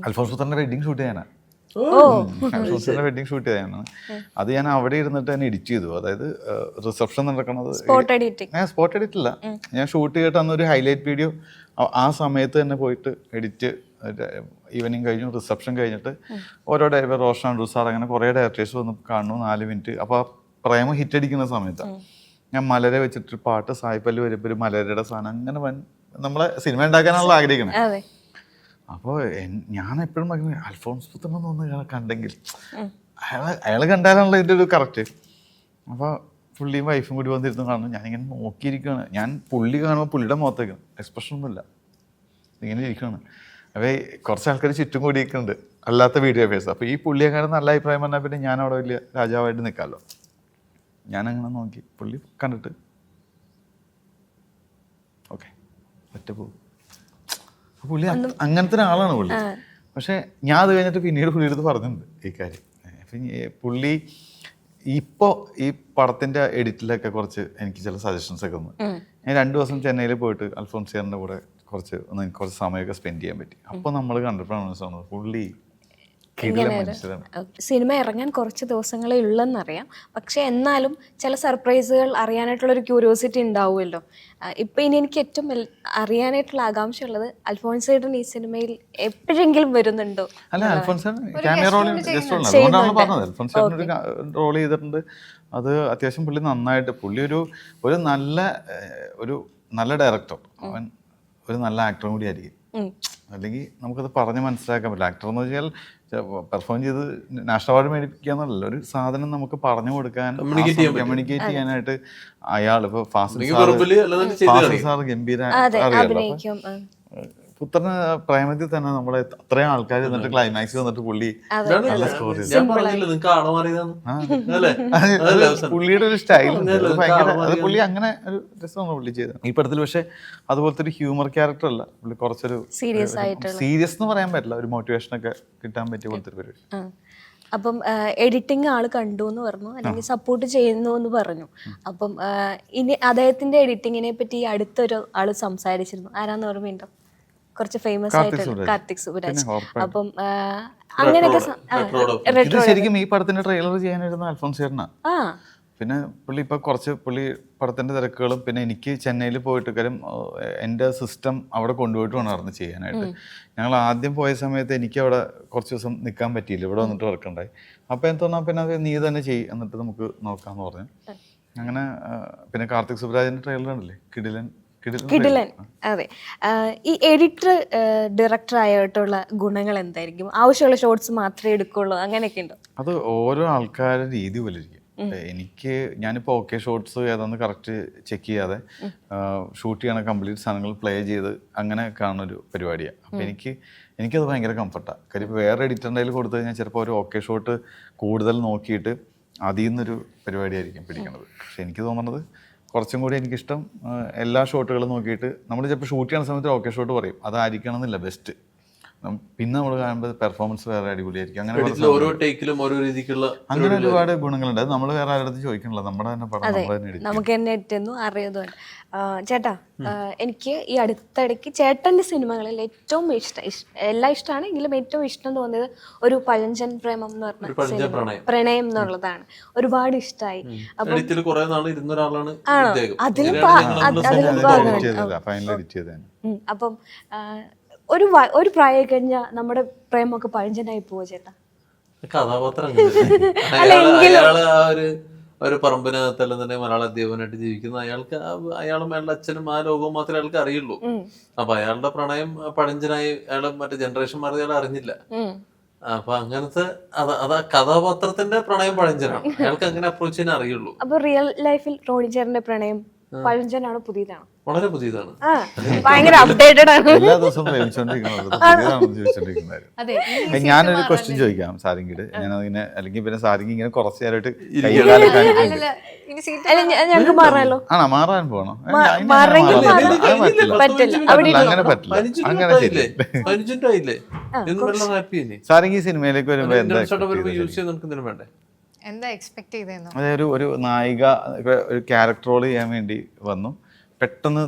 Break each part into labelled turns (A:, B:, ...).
A: അൽഫോൺസ് പുത്രന്റെ wedding shoot ചെയ്യാനാണ്. അൽഫോൺസിന്റെ wedding shoot ചെയ്യാനാണ്. അത് ഞാൻ അവിടെ ഇരുന്നിട്ട് തന്നെ എഡിറ്റ് ചെയ്തു. അതായത് റിസപ്ഷൻ നടക്കുന്നത്
B: സ്പോട്ട്
A: എഡിറ്റ് ഇല്ല, ഞാൻ ഷൂട്ട് ചെയ്തിട്ട് അന്നൊരു ഹൈലൈറ്റ് വീഡിയോ ആ സമയത്ത് തന്നെ പോയിട്ട് എഡിറ്റ്, ഈവനിങ് കഴിഞ്ഞു, റിസപ്ഷൻ കഴിഞ്ഞിട്ട് ഓരോ ഡയറക്ടർ റോഷൻ സാർ അങ്ങനെ കുറേ ഡയറക്ടേഴ്സ് വന്ന് കാണുന്നു 4 മിനിറ്റ്. അപ്പോൾ ആ പ്രേമം ഹിറ്റ് അടിക്കുന്ന സമയത്താണ് ഞാൻ മലരെ വെച്ചിട്ട് പാട്ട് സായിപ്പല്ല് വരുമ്പോൾ ഒരു മലരയുടെ സാധനം അങ്ങനെ നമ്മളെ സിനിമ ഉണ്ടാക്കാനാണല്ലോ ആഗ്രഹിക്കണേ. അപ്പോൾ ഞാൻ എപ്പോഴും പറയുന്നത് അൽഫോൺസ് പുത്രൻ തോന്നുന്നു ഇയാളെ കണ്ടെങ്കിൽ അയാൾ കണ്ടാലാണല്ലോ ഇതിൻ്റെ ഒരു കറക്റ്റ്. അപ്പോൾ പുള്ളിയും വൈഫും കൂടി വന്നിരുന്നു കാണുന്നു. ഞാനിങ്ങനെ നോക്കിയിരിക്കുകയാണ്. ഞാൻ പുള്ളി കാണുമ്പോൾ പുള്ളിയുടെ മുഖത്തേക്കാണ്, എക്സ്പ്രഷൻ ഒന്നുമില്ല, ഇങ്ങനെ ഇരിക്കുകയാണ്. അപ്പോൾ കുറച്ച് ആൾക്കാർ ചുറ്റും കൂടിയിരിക്കുന്നുണ്ട്, അല്ലാത്ത വീഡിയോഗ്രാഫേഴ്സ്. അപ്പോൾ ഈ പുള്ളിയെക്കാളും നല്ല അഭിപ്രായം പറഞ്ഞാൽ പിന്നെ ഞാൻ അവിടെ വലിയ രാജാവായിട്ട് നിൽക്കാമല്ലോ. ഞാനങ്ങനെ നോക്കി, പുള്ളി കണ്ടിട്ട് ഓക്കെ ഒറ്റ പോകും. പുള്ളി അങ്ങനത്തെ ഒരാളാണ് പുള്ളി. പക്ഷെ ഞാൻ അത് കഴിഞ്ഞിട്ട് പിന്നീട് പുള്ളിയുടെ അടുത്ത് പറഞ്ഞിട്ടുണ്ട് ഈ കാര്യം. പുള്ളി ഇപ്പോൾ ഈ പടത്തിൻ്റെ എഡിറ്റിലൊക്കെ കുറച്ച് എനിക്ക് ചില സജഷൻസ് ഒക്കെ തന്നു. ഞാൻ 2 ദിവസം ചെന്നൈയിൽ പോയിട്ട് അൽഫോൺസിയറിൻ്റെ കൂടെ കുറച്ച് സമയമൊക്കെ സ്പെൻഡ് ചെയ്യാൻ പറ്റി. അപ്പോൾ നമ്മൾ കണ്ടപ്പോഴാണ് മനസ്സിലാവുന്നത് പുള്ളി
B: സിനിമ ഇറങ്ങാൻ കുറച്ച് ദിവസങ്ങളേ ഉള്ളെന്നറിയാം. പക്ഷെ എന്നാലും ചില സർപ്രൈസുകൾ അറിയാനായിട്ടുള്ളൊരു ക്യൂരിയോസിറ്റി ഉണ്ടാവുമല്ലോ. ഇപ്പം ഇനി എനിക്ക് ഏറ്റവും അറിയാനായിട്ടുള്ള ആകാംക്ഷ ഉള്ളത് അൽഫോൺസേട്ടൻ ഈ സിനിമയിൽ എപ്പോഴെങ്കിലും വരുന്നുണ്ടോ?
A: അല്ല, അൽഫോൺസേട്ടൻ റോൾ ചെയ്തിട്ടുണ്ട്. അത് അത്യാവശ്യം പുള്ളി നന്നായിട്ട്, പുള്ളി ഒരു നല്ല ഡയറക്ടർ, അവൻ ഒരു നല്ല ആക്ടറും കൂടി ആയിരിക്കും. അല്ലെങ്കിൽ നമുക്കത് പറഞ്ഞ് മനസ്സിലാക്കാൻ പറ്റില്ല. ആക്ടർ എന്ന് വെച്ചാൽ പെർഫോം ചെയ്ത് നാഷണൽ അവാർഡ് മേടിപ്പിക്കുക എന്നല്ല, ഒരു സാധനം നമുക്ക് പറഞ്ഞു കൊടുക്കാൻ, കമ്മ്യൂണിക്കേറ്റ് ചെയ്യാനായിട്ട് അയാൾ ഇപ്പോൾ ഫാസിൽ സാർ ഗംഭീര അറിയാലോ. പുത്രന് പ്രേമത്തിൽ തന്നെ നമ്മളെ അത്രയും ആൾക്കാർ എന്നിട്ട് ക്ലൈമാക്സ് വന്നിട്ട് പുള്ളി പുള്ളിയുടെ ഒരു സ്റ്റൈൽ അത് പുള്ളി അങ്ങനെ ഒരു രസമാണ് പുള്ളി ചെയ്തത് ഈ പടത്തിൽ. പക്ഷെ അതുപോലത്തെ ഒരു ഹ്യൂമർ ക്യാരക്ടർ അല്ല പുള്ളി, കുറച്ചൊരു സീരിയസ് എന്ന് പറയാൻ പറ്റില്ല, ഒരു മോട്ടിവേഷനൊക്കെ കിട്ടാൻ പറ്റിയ പോലത്തെ ഒരു പരിപാടി.
B: അപ്പം എഡിറ്റിംഗ് ആള് കണ്ടു എന്ന് പറഞ്ഞു, അല്ലെങ്കിൽ സപ്പോർട്ട് ചെയ്യുന്നു എന്ന് പറഞ്ഞു. അപ്പം ഇനി അദ്ദേഹത്തിന്റെ എഡിറ്റിങ്ങിനെ പറ്റി അടുത്തൊരു ആള് സംസാരിച്ചിരുന്നു. ആരാന്ന് ഓർമ്മയുണ്ടോ? കുറച്ച് ഫേമസ് ആയിട്ടുള്ള കാർത്തിക് സുബരാജ്. അപ്പം അങ്ങനെയൊക്കെ
A: ശരിക്കും ഈ പടത്തിന്റെ ട്രെയിലർ ചെയ്യാനായിരുന്നു അൽഫോൺസേട്ടനാ. പിന്നെ പുള്ളി പടത്തിന്റെ തിരക്കുകളും, പിന്നെ എനിക്ക് ചെന്നൈയിൽ പോയിട്ട് കാര്യം എൻ്റെ സിസ്റ്റം അവിടെ കൊണ്ടുപോയിട്ട് വേണമായിരുന്നു ചെയ്യാനായിട്ട്. ഞങ്ങൾ ആദ്യം പോയ സമയത്ത് എനിക്ക് അവിടെ കുറച്ച് ദിവസം നിൽക്കാൻ പറ്റിയില്ല, ഇവിടെ വന്നിട്ട് വർക്കുണ്ടായി. അപ്പോൾ എന്ത് പിന്നെ അത് നീ തന്നെ ചെയ്യും, എന്നിട്ട് നമുക്ക് നോക്കാമെന്ന് പറഞ്ഞു. അങ്ങനെ പിന്നെ കാർത്തിക് സുബരാജിന്റെ ട്രെയിലർ ഉണ്ടല്ലേ, കിടിലൻ.
B: അതെ, ഈ എഡിറ്റർ ഡയറക്ടർ ആയിട്ടുള്ള ഗുണങ്ങൾ എന്തായിരിക്കും? ആവശ്യമുള്ള ഷോട്ട്സ് മാത്രമേ എടുക്കുള്ളൂ, അങ്ങനെയൊക്കെ ഉണ്ടോ?
A: അത് ഓരോ ആൾക്കാരുടെ രീതി പോലെ ഇരിക്കും. ഞാനിപ്പോൾ ഓക്കെ ഷോട്ട്സ് ഏതാന്ന് കറക്റ്റ് ചെക്ക് ചെയ്യാതെ ഷൂട്ട് ചെയ്യണ കംപ്ലീറ്റ് സാധനങ്ങൾ പ്ലേ ചെയ്ത് അങ്ങനെ കാണുന്നൊരു പരിപാടിയാണ്. അപ്പോൾ എനിക്കത് ഭയങ്കര കംഫർട്ടാണ്. കാര്യം ഇപ്പോൾ വേറെ എഡിറ്ററിൻ്റെ കയ്യിൽ കൊടുത്തു കഴിഞ്ഞാൽ ചിലപ്പോൾ ഒരു ഓക്കെ ഷോട്ട് കൂടുതൽ നോക്കിയിട്ട് അതിൽ നിന്നൊരു പരിപാടിയായിരിക്കും പിടിക്കുന്നത്. പക്ഷെ എനിക്ക് തോന്നുന്നത് കുറച്ചും കൂടി എനിക്കിഷ്ടം എല്ലാ ഷോട്ടുകളും നോക്കിയിട്ട് നമ്മൾ ചിലപ്പോൾ ഷൂട്ട് ചെയ്യുന്ന സമയത്ത് ഓക്കെ ഷോട്ട് പറയും, അതായിരിക്കണം എന്നില്ല ബെസ്റ്റ്. പിന്നെ നമ്മൾ കാണുമ്പോൾ പെർഫോമൻസ് വേറെ അടിപൊളിയായിരിക്കും. അങ്ങനെ ഒരുപാട് ഗുണങ്ങളുണ്ട്. അത് നമ്മൾ വേറെ ആരുടെ ചോദിക്കണല്ലോ, നമ്മുടെ തന്നെ പടം
B: നമുക്ക് തന്നെ എത്തുന്നു അറിയാതുകൊണ്ട്. ചേട്ടാ, എനിക്ക് ഈ അടുത്തിടയ്ക്ക് ചേട്ടൻ്റെ സിനിമകളിൽ ഏറ്റവും എല്ലാം ഇഷ്ടമാണ്, എങ്കിലും ഏറ്റവും ഇഷ്ടം തോന്നിയത് ഒരു പഴഞ്ചൻ പ്രേമം എന്ന് പറഞ്ഞ പ്രണയം എന്നുള്ളതാണ്. ഒരുപാട് ഇഷ്ടമായി. അപ്പം ഒരു പ്രായം കഴിഞ്ഞാൽ നമ്മുടെ പ്രേമൊക്കെ പഴഞ്ചനായി പോവോ ചേട്ടാ?
C: കഥാപാത്രം ഒരു പറമ്പിനകത്തല്ല തന്നെ മലയാള അധ്യാപകനായിട്ട് ജീവിക്കുന്ന അയാളും അയാളുടെ അച്ഛനും ആ ലോകവും മാത്രമേ അയാൾക്ക് അറിയുള്ളൂ. അപ്പൊ അയാളുടെ പ്രണയം പഴഞ്ചനായി അയാളെ മറ്റേ ജനറേഷൻ മാറി അയാൾ അറിഞ്ഞില്ല. അപ്പൊ അങ്ങനത്തെ അതാ കഥാപാത്രത്തിന്റെ പ്രണയം പഴഞ്ചനാണ്, അയാൾക്ക് അങ്ങനെ അപ്രോച്ച് ചെയ്യാൻ അറിയുള്ളൂ.
B: അപ്പൊ റിയൽ ലൈഫിൽ റോണി ചേട്ടന്റെ പ്രണയം പഴഞ്ചനാണോ പുതിയതാണോ?
C: വളരെ പുതിയതാണ്,
B: ഭയങ്കര അപ്ഡേറ്റഡ് ആണ്.
A: എല്ലാ ദിവസവും ഞാനൊരു ക്വസ്റ്റ്യൻ ചോദിക്കാം സാരിങ്കിട്. ഞാനതിങ്ങനെ അല്ലെങ്കിൽ പിന്നെ സാരിങ് ഇങ്ങനെ കുറച്ച് നേരമായിട്ട്
B: ഞങ്ങൾക്ക് മാറാലോ?
A: ആണോ, മാറാൻ പോകണം? അങ്ങനെ പറ്റില്ല. സാരിങ് ഈ സിനിമയിലേക്ക് വരുമ്പോ
D: എന്താ എക്സ്പെക്ട് ചെയ്തേന്നോ?
A: അതായത് ഒരു നായിക ഒരു ക്യാരക്ടർ റോൾ ചെയ്യാൻ വേണ്ടി വന്നു. പെട്ടെന്ന്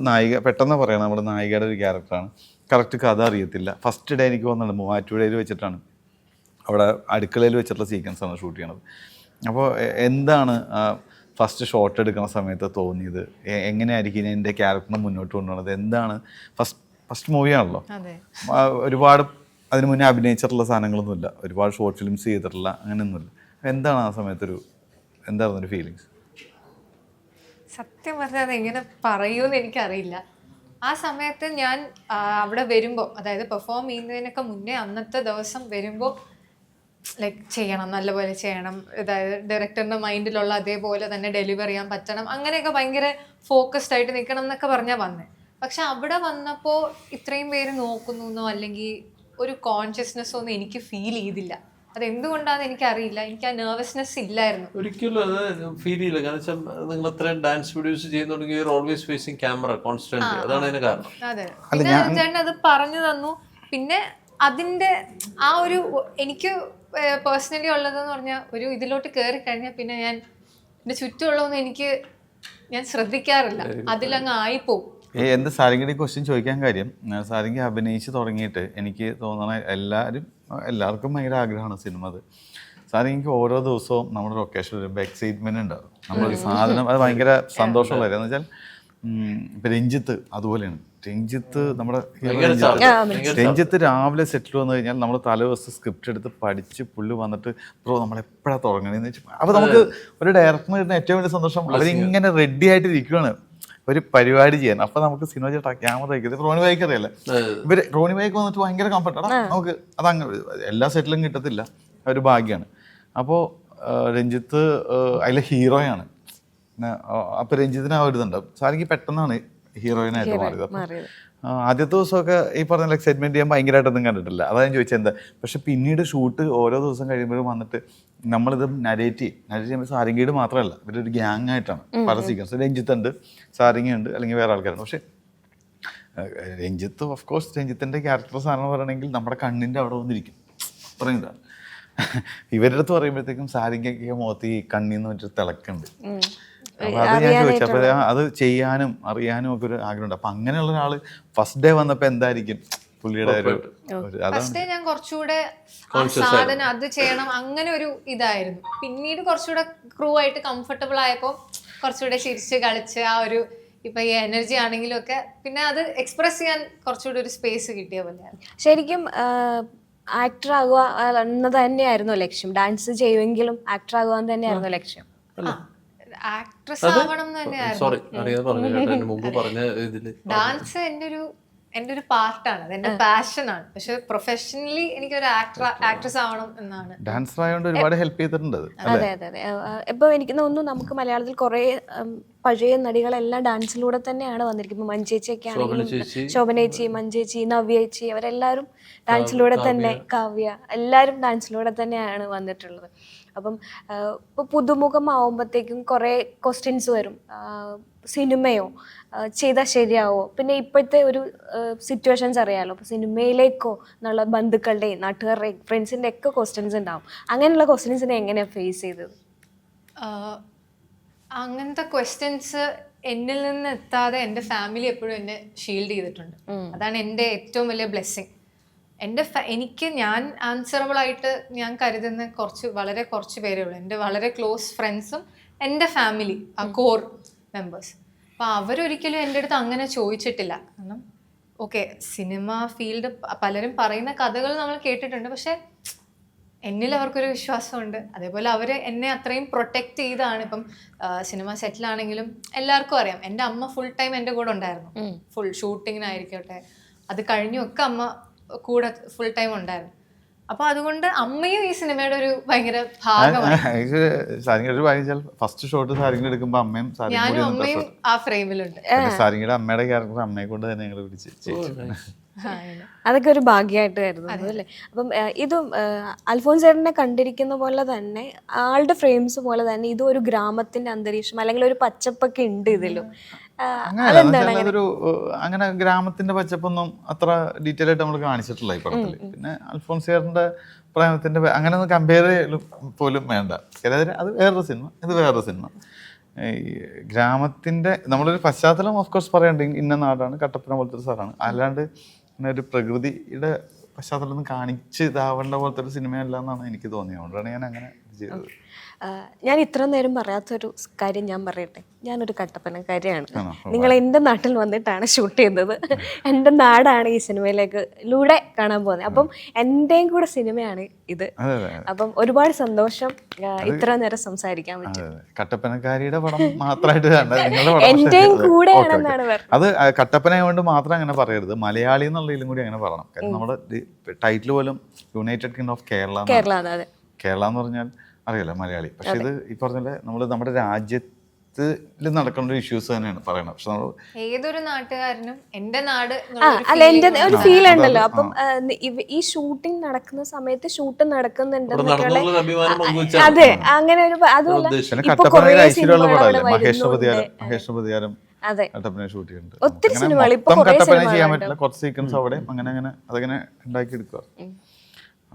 A: പറയണം, നമ്മുടെ നായികയുടെ ഒരു ക്യാരക്ടറാണ്. കറക്റ്റ് കഥ അറിയത്തില്ല. ഫസ്റ്റ് ഡേ എനിക്ക് തോന്നുന്നുണ്ട് മൂവാറ്റുപുഴയിൽ വെച്ചിട്ടാണ്, അവിടെ അടുക്കളയിൽ വെച്ചിട്ടുള്ള സീക്വൻസാണ് ഷൂട്ട് ചെയ്യണത്. അപ്പോൾ എന്താണ് ഫസ്റ്റ് ഷോട്ട് എടുക്കുന്ന സമയത്ത് തോന്നിയത്, എങ്ങനെയായിരിക്കും എൻ്റെ ക്യാരക്ടറിനെ മുന്നോട്ട് കൊണ്ടുപോകുന്നത്, എന്താണ് ഫസ്റ്റ് മൂവിയാണല്ലോ, ഒരുപാട് അതിന് മുന്നേ അഭിനയിച്ചിട്ടുള്ള സാധനങ്ങളൊന്നുമില്ല, ഒരുപാട് ഷോർട്ട് ഫിലിംസ് ചെയ്തിട്ടില്ല, അങ്ങനെയൊന്നുമില്ല. എന്താണ് ആ സമയത്തൊരു എന്തായിരുന്നു ഒരു ഫീലിങ്സ്?
D: സത്യം പറഞ്ഞാൽ അത് എങ്ങനെ പറയൂന്ന് എനിക്കറിയില്ല. ആ സമയത്ത് ഞാൻ അവിടെ വരുമ്പോൾ, അതായത് പെർഫോം ചെയ്യുന്നതിനൊക്കെ മുന്നേ അന്നത്തെ ദിവസം വരുമ്പോൾ ലൈക്ക് ചെയ്യണം, നല്ലപോലെ ചെയ്യണം, അതായത് ഡയറക്ടറിൻ്റെ മൈൻഡിലുള്ള അതേപോലെ തന്നെ ഡെലിവർ ചെയ്യാൻ പറ്റണം, അങ്ങനെയൊക്കെ ഭയങ്കര ഫോക്കസ്ഡ് ആയിട്ട് നിൽക്കണം എന്നൊക്കെ പറഞ്ഞാൽ വന്നേ. പക്ഷെ അവിടെ വന്നപ്പോൾ ഇത്രയും പേര് നോക്കുന്നു അല്ലെങ്കിൽ ഒരു കോൺഷ്യസ്നെസ് ഒന്നും എനിക്ക് ഫീൽ ചെയ്തില്ല. അതെന്തുകൊണ്ടാണെന്ന് എനിക്കറിയില്ല. എനിക്ക് ആ നെർവസ്നെസ് ഇല്ലായിരുന്നു
C: ഒരിക്കലും. അത് ഫീൽ ചെയ്യില്ല. കാരണം വെച്ചാൽ നിങ്ങൾ അത്രയും ഡാൻസ് വീഡിയോസ് ചെയ്യുന്നുണ്ടെങ്കിൽ ഓൾവേസ് ഫേസിങ് ക്യാമറ കോൺസ്റ്റന്റ്, അതാണ് അതിന് കാരണം.
D: അതെ, പിന്നെ ചേട്ടൻ അത് പറഞ്ഞു തന്നു. പിന്നെ അതിന്റെ ആ ഒരു എനിക്ക് പേഴ്സണലി ഉള്ളതെന്ന് പറഞ്ഞാൽ, ഒരു ഇതിലോട്ട് കയറി കഴിഞ്ഞാൽ പിന്നെ ഞാൻ എൻ്റെ ചുറ്റുമുള്ളതൊന്നും ഞാൻ ശ്രദ്ധിക്കാറില്ല, അതിലങ്ങ് ആയിപ്പോവും.
A: എന്ത് സാരംഗിയുടെ ക്വസ്റ്റ്യൻ ചോദിക്കാൻ കാര്യം, സാരംഗി അഭിനയിച്ച് തുടങ്ങിയിട്ട് എനിക്ക് തോന്നണ എല്ലാവർക്കും ഭയങ്കര ആഗ്രഹമാണ് സിനിമ. അത് സാരംഗിക്ക് ഓരോ ദിവസവും നമ്മുടെ ലൊക്കേഷൻ വരുമ്പോൾ എക്സൈറ്റ്മെന്റ് ഉണ്ടാവും, നമ്മളൊരു സാധനം, അത് ഭയങ്കര സന്തോഷമുള്ള കാര്യം. എന്ന് വെച്ചാൽ ഇപ്പം രഞ്ജിത്ത് അതുപോലെയാണ്. രഞ്ജിത്ത് നമ്മുടെ രഞ്ജിത്ത് രാവിലെ സെറ്റിൽ വന്നു കഴിഞ്ഞാൽ നമ്മൾ തലേദിവസം സ്ക്രിപ്റ്റ് എടുത്ത് പഠിച്ച് പുള്ളി വന്നിട്ട് ബ്രോ നമ്മളെപ്പോഴാണ് തുടങ്ങണേന്ന് വെച്ചാൽ, അപ്പോൾ നമുക്ക് ഒരു ഡയറക്ടറിന് കിട്ടുന്ന ഏറ്റവും വലിയ സന്തോഷം, അവരിങ്ങനെ റെഡി ആയിട്ട് ഇരിക്കുകയാണ് ഒരു പരിപാടി ചെയ്യാൻ. അപ്പൊ നമുക്ക് സിനിമ ചേട്ടാ ക്യാമറ വയ്ക്കുന്നത് റോണി ബൈക്ക് അറിയാലോ, ഇവര് റോണി ബൈക്ക് വന്നിട്ട് ഭയങ്കര കംഫർട്ടാണ് നമുക്ക്. അതങ്ങനെ എല്ലാ സെറ്റിലും കിട്ടത്തില്ല, ഒരു ഭാഗ്യമാണ്. അപ്പോൾ രഞ്ജിത്ത് അതിലെ ഹീറോയാണ്. അപ്പൊ രഞ്ജിത്തിന് ആ ഒരു ഇതുണ്ടാവും. സാരിക്ക് പെട്ടെന്നാണ് ഹീറോയിനായിട്ട് മാറിയത്. ആദ്യത്തെ ദിവസമൊക്കെ ഈ പറഞ്ഞ എക്സൈറ്റ്മെന്റ് ചെയ്യാൻ ഭയങ്കരമായിട്ടൊന്നും കണ്ടിട്ടില്ല, അതാ ഞാൻ ചോദിച്ചത് എന്താ. പക്ഷെ പിന്നീട് ഷൂട്ട് ഓരോ ദിവസം കഴിയുമ്പോഴും വന്നിട്ട് നമ്മളിത് നരേറ്റ് ചെയ്യുമ്പോൾ സാരംഗിയുടെ മാത്രമല്ല, ഇവരൊരു ഗ്യാങ് ആയിട്ടാണ് പല സീക്വൻസ്. രഞ്ജിത്തുണ്ട്, സാരംഗിയുണ്ട്, അല്ലെങ്കിൽ വേറെ ആൾക്കാരുണ്ട്. പക്ഷെ രഞ്ജിത്ത് ഓഫ് കോഴ്സ് രഞ്ജിത്തിൻ്റെ ക്യാരക്ടർ സാധനം പറയണമെങ്കിൽ നമ്മുടെ കണ്ണിൻ്റെ അവിടെ വന്നിരിക്കും, പറയുന്നതാണ്. ഇവരുടെ അടുത്ത് പറയുമ്പോഴത്തേക്കും സാരംഗിയൊക്കെ മുഖത്ത് ഈ കണ്ണിന്ന് വെച്ചിട്ട് തിളക്കുന്നുണ്ട്. അപ്പോൾ അത് ഞാൻ ചോദിച്ചു. അപ്പോൾ അത് ചെയ്യാനും അറിയാനും ഒക്കെ ഒരു ആഗ്രഹമുണ്ട്. അപ്പം അങ്ങനെയുള്ള ഒരാൾ ഫസ്റ്റ് ഡേ വന്നപ്പോൾ എന്തായിരിക്കും പുള്ളിയുടെ ഒരു
D: ഫസ്റ്റ് ഡേ ഞാൻ കുറച്ചുകൂടെ സാധനം അത് ചെയ്യണം അങ്ങനെ ഒരു ഇതായിരുന്നു. പിന്നീട് കുറച്ചുകൂടെ ക്രൂ ആയിട്ട് കംഫർട്ടബിൾ ആയപ്പോൾ കുറച്ചുകൂടെ ചിരിച്ച് കളിച്ച് ആ ഒരു ഇപ്പൊ ഈ എനർജി ആണെങ്കിലും ഒക്കെ പിന്നെ അത് എക്സ്പ്രസ് ചെയ്യാൻ കുറച്ചുകൂടി ഒരു സ്പേസ് കിട്ടിയ പോലെയാണ്.
B: ശരിക്കും ആക്ടർ ആകുക എന്നത് തന്നെയായിരുന്നു ലക്ഷ്യം. ഡാൻസ് ചെയ്യുമെങ്കിലും ആക്ടർ ആകുവാൻ തന്നെയായിരുന്നു ലക്ഷ്യം.
D: ആക്ട്രസ് ആവണം എന്ന് തന്നെയായിരുന്നു. ഡാൻസ് എൻ്റെ ഒരു പാർട്ടാണ്, അത് എൻ്റെ പാഷനാണ്. പക്ഷെ പ്രൊഫഷണലി എനിക്കൊരു ആക്ട്രസ് ആവണം എന്നാണ്.
A: ഡാൻസർ ആയതുകൊണ്ട് ഒരുപാട് ഹെൽപ്പ് ചെയ്തിട്ടുണ്ട്.
B: അതെ അതെ അതെ. ഇപ്പൊ എനിക്ക് തോന്നുന്നു നമുക്ക് മലയാളത്തിൽ കുറെ പഴയ നടികളെല്ലാം ഡാൻസിലൂടെ തന്നെയാണ് വന്നിരിക്കുന്നത്. മഞ്ചേച്ചിയൊക്കെ ആണെങ്കിലും, ശോഭനേച്ചി, മഞ്ചേച്ചി, നവ്യേച്ചി, അവരെല്ലാവരും ഡാൻസിലൂടെ തന്നെ, കാവ്യ, എല്ലാവരും ഡാൻസിലൂടെ തന്നെയാണ് വന്നിട്ടുള്ളത്. അപ്പം ഇപ്പോൾ പുതുമുഖമാവുമ്പോഴത്തേക്കും കുറേ ക്വസ്റ്റ്യൻസ് വരും. സിനിമയോ ചെയ്താൽ ശരിയാവോ, പിന്നെ ഇപ്പോഴത്തെ ഒരു സിറ്റുവേഷൻസ് അറിയാമല്ലോ, അപ്പോൾ സിനിമയിലേക്കോ എന്നുള്ള ബന്ധുക്കളുടെയും നാട്ടുകാരുടെയും ഫ്രണ്ട്സിൻ്റെ ഒക്കെ ക്വസ്റ്റ്യൻസ് ഉണ്ടാവും. അങ്ങനെയുള്ള ക്വസ്റ്റ്യൻസിനെ എങ്ങനെയാണ് ഫേസ് ചെയ്തത്?
D: അങ്ങനത്തെ ക്വസ്റ്റ്യൻസ് എന്നിൽ നിന്ന് എത്താതെ എൻ്റെ ഫാമിലി എപ്പോഴും എന്നെ ഷീൽഡ് ചെയ്തിട്ടുണ്ട്. അതാണ് എൻ്റെ ഏറ്റവും വലിയ ബ്ലെസ്സിങ്. എനിക്ക് ഞാൻ ആൻസറബിൾ ആയിട്ട് ഞാൻ കരുതുന്ന വളരെ കുറച്ച് പേരേ ഉള്ളൂ. എൻ്റെ വളരെ ക്ലോസ് ഫ്രണ്ട്സും എൻ്റെ ഫാമിലി, ആ കോർ മെമ്പേഴ്സ്. അപ്പോൾ അവരൊരിക്കലും എൻ്റെ അടുത്ത് അങ്ങനെ ചോദിച്ചിട്ടില്ല. കാരണം ഓക്കെ, സിനിമ ഫീൽഡ് പലരും പറയുന്ന കഥകൾ നമ്മൾ കേട്ടിട്ടുണ്ട്, പക്ഷെ എന്നിൽ അവർക്കൊരു വിശ്വാസമുണ്ട്. അതേപോലെ അവർ എന്നെ അത്രയും പ്രൊട്ടക്റ്റ് ചെയ്താണ്. ഇപ്പം സിനിമ സെറ്റിലാണെങ്കിലും എല്ലാവർക്കും അറിയാം, എൻ്റെ അമ്മ ഫുൾ ടൈം എൻ്റെ കൂടെ ഉണ്ടായിരുന്നു. ഫുൾ ഷൂട്ടിങ്ങിനായിരിക്കട്ടെ അത് കഴിഞ്ഞൊക്കെ അമ്മ കൂടെ ഫുൾ ടൈം ഉണ്ടായിരുന്നു. അപ്പൊ അതുകൊണ്ട് അമ്മയും ഈ സിനിമയുടെ ഒരു ഭയങ്കര ഭാഗമാണ്.
A: ഫസ്റ്റ് ഷോട്ട് സാരിങ്ങനെ എടുക്കുമ്പോ അമ്മയും
D: ഞാനും അമ്മയും ആ ഫ്രെയിമിലുണ്ട്.
A: സാരിങ്ങളുടെ അമ്മയുടെ ക്യാരക്ടർ അമ്മയെ കൊണ്ട് തന്നെ ഞങ്ങൾ പിടിച്ച്
B: അതൊക്കെ ഒരു ഭാഗ്യമായിട്ട് കരുതുന്നു അല്ലേ. അപ്പം ഇതും അൽഫോൻസ് ചേട്ടനെ കണ്ടിരിക്കുന്ന പോലെ തന്നെ ആളുടെ ഫ്രെയിംസ് പോലെ തന്നെ ഇതും ഒരു ഗ്രാമത്തിന്റെ അന്തരീക്ഷം അല്ലെങ്കിൽ ഒരു പച്ചപ്പൊക്കെ ഉണ്ട് ഇതിലും.
A: അങ്ങനെ ഗ്രാമത്തിന്റെ പച്ചപ്പൊന്നും അത്ര ഡീറ്റെയിൽ ആയിട്ട് നമ്മൾ കാണിച്ചിട്ടില്ല ഈ പടത്തിൽ. പിന്നെ അൽഫോൻസ് ചേട്ടന്റെ പ്രേമത്തിന്റെ അങ്ങനെ ഒന്നും കമ്പയർ പോലും വേണ്ട. അത് വേറൊരു സിനിമ, ഇത് വേറൊരു സിനിമ. ഈ ഗ്രാമത്തിന്റെ നമ്മളൊരു പശ്ചാത്തലം ഓഫ് കോഴ്സ് പറയണ്ടെങ്കിൽ ഇന്ന നാടാണ്, കട്ടപ്പന പോലത്തെ ഒരു സ്ഥലമാണ്. അല്ലാണ്ട് അങ്ങനെ ഒരു പ്രകൃതിയുടെ പശ്ചാത്തലം ഒന്നും കാണിച്ച് ഇതാവേണ്ട പോലത്തെ ഒരു സിനിമയല്ല എന്നാണ് എനിക്ക് തോന്നിയത്. അതുകൊണ്ടാണ് ഞാൻ അങ്ങനെ ചെയ്തത്.
B: ഞാൻ ഇത്ര നേരം പറയാത്തൊരു കാര്യം ഞാൻ പറയട്ടെ. ഞാനൊരു കട്ടപ്പനക്കാരിയാണ്. നിങ്ങൾ എൻ്റെ നാട്ടിൽ വന്നിട്ടാണ് ഷൂട്ട് ചെയ്തത്. എൻ്റെ നാടാണ് ഈ സിനിമയിലൂടെ കാണാൻ പോകുന്നത്. അപ്പം എൻ്റെയും കൂടെ സിനിമയാണ് ഇത്. അപ്പം ഒരുപാട് സന്തോഷം ഇത്ര നേരം സംസാരിക്കാൻ പറ്റും.
A: കട്ടപ്പനക്കാരിയുടെ പടം മാത്രമായിട്ട് നിങ്ങളുടെ പടം
B: എൻ്റെയും കൂടെയാണെന്നാണ് പറഞ്ഞത്.
A: അത് കട്ടപ്പന കൊണ്ട് മാത്രം അങ്ങനെ പറയരുത്, മലയാളി എന്നുള്ളതിലും കൂടി അങ്ങനെ പറയണം. കാരണം നമ്മുടെ ടൈറ്റിൽ പോലും യുണൈറ്റഡ് കിങ്ഡം ഓഫ് കേരള.
B: അതെ.
A: കേരള എന്ന് പറഞ്ഞാൽ അറിയില്ല മലയാളി. പക്ഷെ ഇത് ഈ പറഞ്ഞ നമ്മുടെ രാജ്യത്തിൽ നടക്കുന്ന ഒരു ഇഷ്യൂസ് തന്നെയാണ് പറയണത്. പക്ഷെ നമ്മൾ
D: ഏതൊരു നാട്ടുകാരനും എന്റെ നാട്
B: അല്ല, എൻ്റെ ഒരു ഫീൽ ഉണ്ടല്ലോ. അപ്പം ഈ ഷൂട്ടിംഗ് നടക്കുന്ന സമയത്ത് ഷൂട്ട് നടക്കുന്നുണ്ടെന്നൊക്കെയുള്ള അതെ, അങ്ങനെ ഒരു അതുമല്ല
A: കട്ടപ്പനയിൽ ഐശ്വര്യമുള്ള പടമല്ലേ മഹേഷ് പ്രതികാരം
B: അതെ
A: കട്ടപ്പന ഷൂട്ട് ചെയ്യുന്നുണ്ട്.
B: ഒത്തിരി സിനിമകൾ ഇപ്പൊ
A: കട്ടപ്പന ചെയ്യാൻ പറ്റില്ല, കുറച്ച് സീക്വൻസ് അവിടെ അങ്ങനെ അതങ്ങനെ ഉണ്ടാക്കി എടുക്കുക.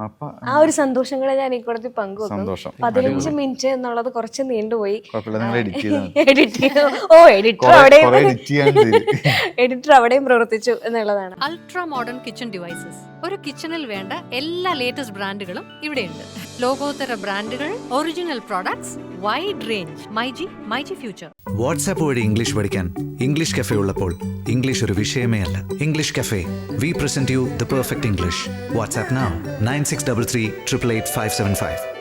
A: അപ്പൊ
B: ആ ഒരു സന്തോഷം കൂടെ ഞാൻ ഈ കൂടത്തിൽ പങ്കുവെക്കും. 15 മിനിറ്റ് എന്നുള്ളത് കുറച്ച് നീണ്ടുപോയി. എഡിറ്റർ അവിടെയും പ്രവർത്തിച്ചു എന്നുള്ളതാണ്.
E: Ultra modern kitchen devices. ഒരു കിച്ചണിൽ വേണ്ട എല്ലാ ലേറ്റസ്റ്റ് ബ്രാൻഡുകളും ഇവിടെയുണ്ട്. ലോകോത്തര ബ്രാൻഡുകൾ, original products, wide range. MyG future.
F: WhatsApp വഴി ഇംഗ്ലീഷ് പഠിക്കാൻ ഇംഗ്ലീഷ് കഫേ ഉള്ളപ്പോൾ ഇംഗ്ലീഷ് ഒരു വിഷയമേ അല്ല. English cafe, we present you the perfect English. WhatsApp now 9633 888 575.